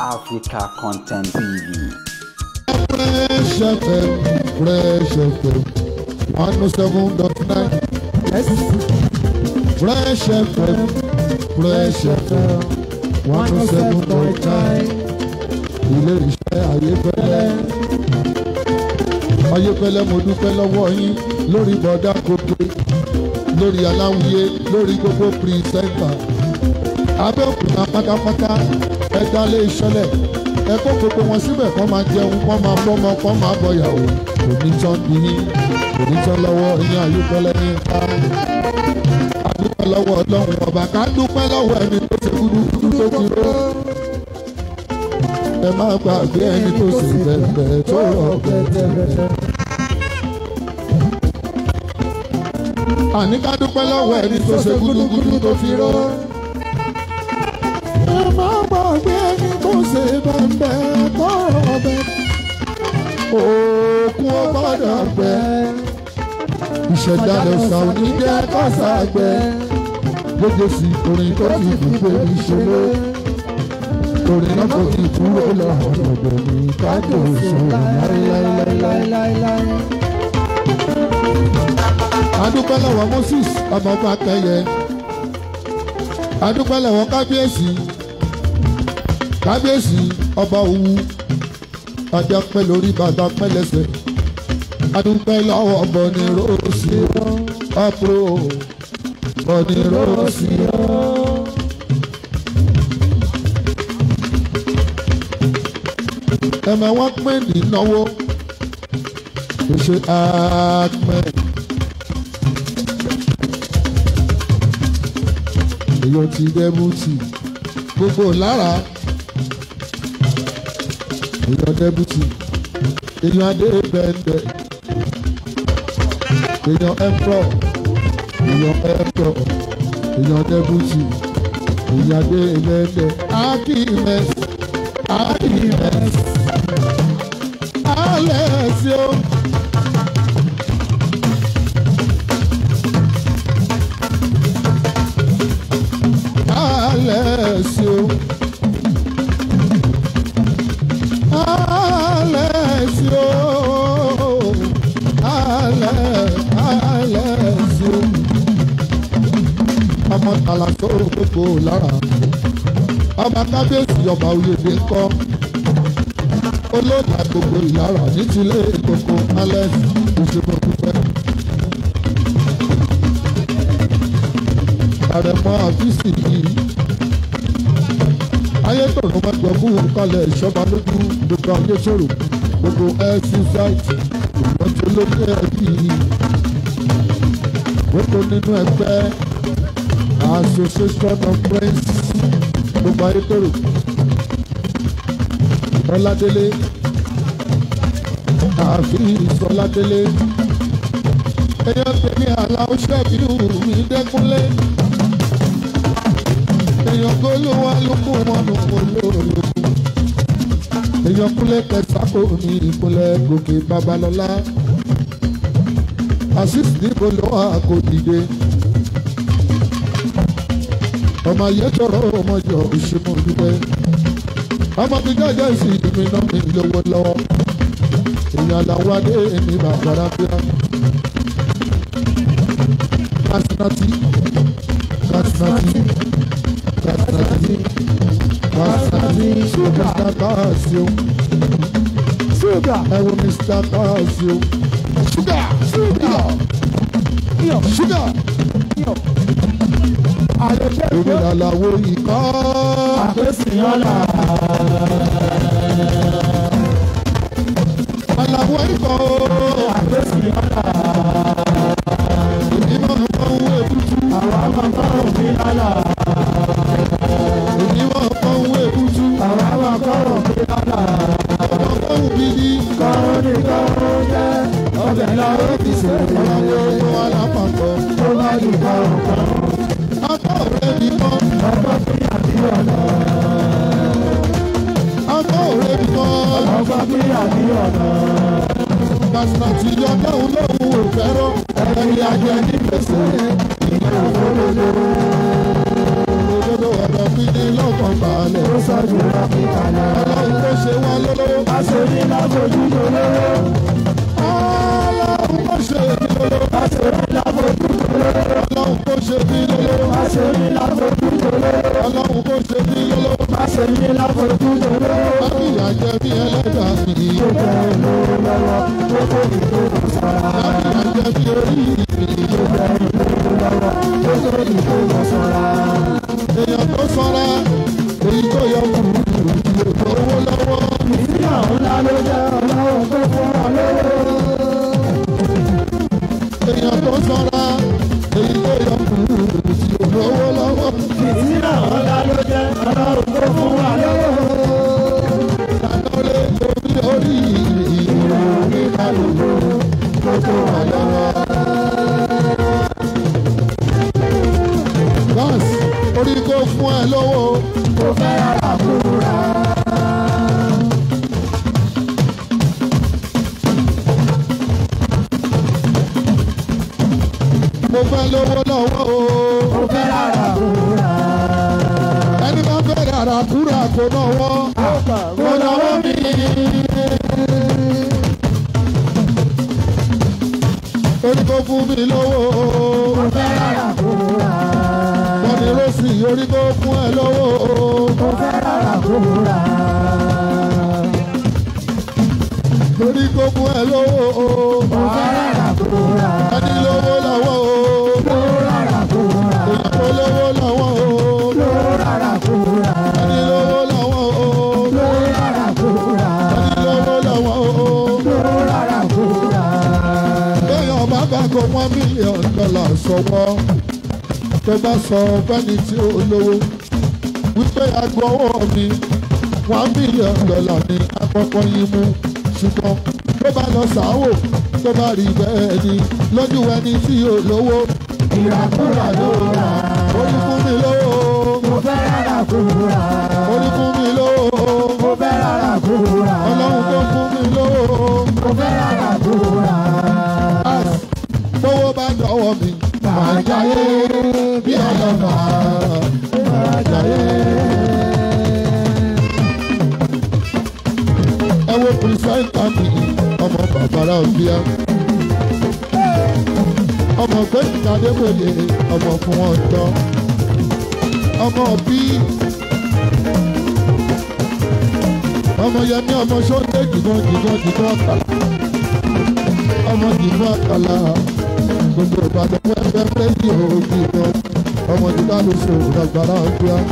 Africa Content TV. Fresh FM, Fresh FM, 107.9. Yes. Fresh FM, Fresh FM, 107.9. Ilé iṣẹ́ Ayéfẹ́lẹ́. Ayéfẹ́lẹ́ mo dúpẹ́ lọ́wọ́ yín lórí bọ̀dá Kòkè, lórí Aláwìyé, lórí gbogbo pírísẹ́ńtà. Abẹ́òkúta pátápátá ẹ̀dá lè ṣẹlẹ̀. Ẹ kó gbogbo wọn síbẹ̀ kọ́ máa jẹun, kọ́ máa bọ́mọ, kọ́ máa bọ̀yàwó. Onítàn bí yín, onítàn lọ́wọ́ yín Ayéfẹ́lẹ́ yín ká. A dúpẹ́ lọ́wọ́ Ọlọ́run ọba, ká dúpẹ́ lọ́wọ́ ẹni tó ṣe gúdúgúdú tó ti ró. Ẹ má gbàgbé ẹni tó ṣe bẹ̀rẹ̀ tó rọ̀ bẹ̀rẹ̀. Àní ká dúpẹ́ lọ́wọ́ ẹni tó ṣe gúdúgúdú tó ti ró. Ẹ má gbàgbé ẹni tó ṣe bẹ̀rẹ̀ tó rọ̀ bẹ̀rẹ̀. Òkun ó gbọ́dọ̀ gbẹ. Ìṣẹ̀dálẹ̀ ọ̀sán òní jẹ́ kọ́sà gbẹ. Lójú sí orin tó ti fi pé ìṣòro. Orin náà kò tí kúrò lọ ọ̀dọ̀ mi kájọ ìṣòro láíláíláíláí. Adúpẹ́ lọ́wọ́ Moses ọmọ ọba Kẹyẹ. Adúpẹ́ lọ́wọ́ kábíyèsí ọba Òwu. Ajá pẹ́ lórí bàbá pẹ́ lẹ́sẹ̀. Adúpẹ́ lọ́wọ́ Bọ̀ní Róòsì ọ̀pọ̀ Bọ̀ní Róòsì ọ̀. Ẹ̀mẹ̀ wọ́n pín ní náwó. Kò ṣe àpẹ́. Èyàn ti dẹ́bùtì gbogbo lára. Èyàn dẹ́bùtì. Èyàn adé bẹ́ẹ̀ndẹ̀. Èyàn ẹ̀fọ́. Èyàn dẹ́bùtì. Èyàn adé bẹ́ẹ̀ndẹ̀. Akímẹ́s. Alẹ́sio. Alẹ́sio. Alẹ́sio. Alẹ́sio. Ọmọ tàlà tó gbogbo lára. Ọba kábíyèsí ọba Oyèdè ńkọ́. Olóògbà gbogbo ìyára ní tilé gbogbo Alex ìṣègùn dúpẹ́. Àrẹ̀mọ àfíìsì yìí. Ayétòrò mẹ́jọ fún kalẹ̀ ìṣọba lójú gbogbo ayéṣòro gbogbo ẹ́sísáìtì ìmọ̀tò lórí ẹbí gbogbo nínú ẹgbẹ́ Association of Friends gbogbo ayétòrò. Ọládélé àfíìs Ọládélé èèyàn tèmi Àlàó Ṣẹ́bíù mi Dẹ́kúnlé èèyàn Gólúwa lókù mọ́nù olóòlù èèyàn Kúnlé Kẹsàkó ní ìpínlẹ̀ Gòkè Babalọ́lá Azeez níbo ló wà kó dìde ọmọ ayé tọrọ ọmọjọ ìṣẹ́mọ̀ dúpẹ́. Ọmọ mi jẹ́jẹ́ sí mi náà mi lówó lọ́wọ́. Èèyàn làwọn adé ní bàbára bíra. Kásínátì. Ṣúgà Káàsìó. Ẹ wo Mr. Káàsìó. Ṣúgà. Èmi làlàwo ìkọ́. Àpèsìyọ́lá. Àlàwo ìkọ́. Àpèsìyọ́lá. Èmi máa ń kọ́ owó èbútú. Àwọn akọ́kọ́ òbí lálà. Èmi máa ń kọ́ owó èbútú. Àwọn akọ́kọ́ òbí lálà. Ọmọ kọ́hún gidi. Kọ́rọ́ ní kọ́rọ́ jẹ́ ọbẹ̀ lọ́wọ́ fi ṣèlú. Àwọn ọmọ wa lápapọ̀. Tó bá di kọ́rọ́ kọ́rọ́. Akọ́ ọ̀rẹ́ mi mọ́. Ọkọ̀ fi àbíọ̀nà. Akọ́ ọ̀rẹ́ mi mọ́. Ọkọ̀ fi àbíọ̀nà. Kásínátì yọ lóhùn lóhùn ò fẹ́ràn. Ẹni ajẹ́ ní gbèsè. Ìyá òfurufú. òdodo ọ̀dọ̀ fi ní lọ́kàn balẹ̀. ó sọ jù lọ fi kalẹ̀. Ọlọ́run tó ṣe wá lólówó. aṣèlú láfojú lólówó. Ọlọ́run tó ṣe mí lólówó. aṣèlú láfojú lólówó. Ọlọ́run tó ṣe mí lólówó. aṣèlú láfojú lólówó. Ọlọ́run tó ṣe mí lólówó. aṣèlú láfojú lólówó. Bábíyà jẹ bí ẹlẹ́dàá mi. ó jẹ́ olówó lọ́wọ́ ó kó ìdókò sọ́ra. Bábíyà jẹ bí orí mi. ó jẹ́ olówó lọ́wọ́ ó kó ìdókò sọ́ra. Èèyàn tó sọ́ra èyí tó yọ kùrùkùrù tí ó tó owó lọ́wọ́. ìdíyà ńlá ló jẹ́ ọlọ́run tó fún wa lówó. Èèyàn tó sọ́ra èyí tó yọ kùrùkùrù tí ó tó owó lọ́wọ́. ìdíyà ńlá ló jẹ́ ọlọ́run tó fún wa lówó. Ìdánilé lórí orí ìrìn ní kálukú tó tó wà lọ́wọ́. Gáàsì orí kò fún ẹ lówó. ó fẹ́ rárá kúra. Mo fẹ́ lówó lọ́wọ́ o. ó fẹ́ rárá kúra. Ẹni bá fẹ́ rárá kúrà kó náwó. mo náwó mi. Orí kò fún mi lówó. ó fẹ́ rárá kúra. Bọ́ni Rósì orí kò fún ẹ lówó. ó fẹ́ rárá kúra. Orí kò fún ẹ lówó. ó fẹ́ rárá kúra. Ẹni lówó lọ́wọ́ o. ló rárá kúra. Èèyàn tó lówó lọ́wọ́ o. ló rárá kúra. Ẹni lówó lọ́wọ́ o. ló rárá kúra. Ẹni lówó lọ́wọ́ o. ló rárá kúra. Béèyàn bá bá kó $1 million sọ́wọ́. Tó bá sọ fẹ́ni tí ó lówó. Wípé aago ọwọ́ mi $1 million ní àkọ́kọ́ yín mú. Ṣùgbọ́n tó bá lọ sáwò tó bá rí bẹ́ẹ̀ ni lójú ẹni tí ò lówó. ìràkúrà ló rà. Orí fún mi lówó. mo fẹ́ rárá kúra. Orí fún mi lówó. mo fẹ́ rárá kúra. Ọlọ́run tó fún mi lówó. mo fẹ́ rárá kúra. Bówó bá dọ̀wọ́ mi. Màá jayé bí ọlọ́mà. Màá jayé. Ẹ wo pírísẹ́ńtà mi, ọmọ bàbára òbíà. Ọmọ gbẹ̀yìn Adébóyè, ọmọ fún wọn tán. Ọmọ bí. Ọmọ Yẹmí ọmọ Ṣóńdé jìgbọ́n àkàlà. Ọmọ jìgbọ́n àkàlà. Gbogbo Ìbàdàn pẹ́ẹ́pẹ́ sí òjì kan. Ọmọ jìgbọ́n lóṣù rọ̀gbàrà ọ̀gbìn.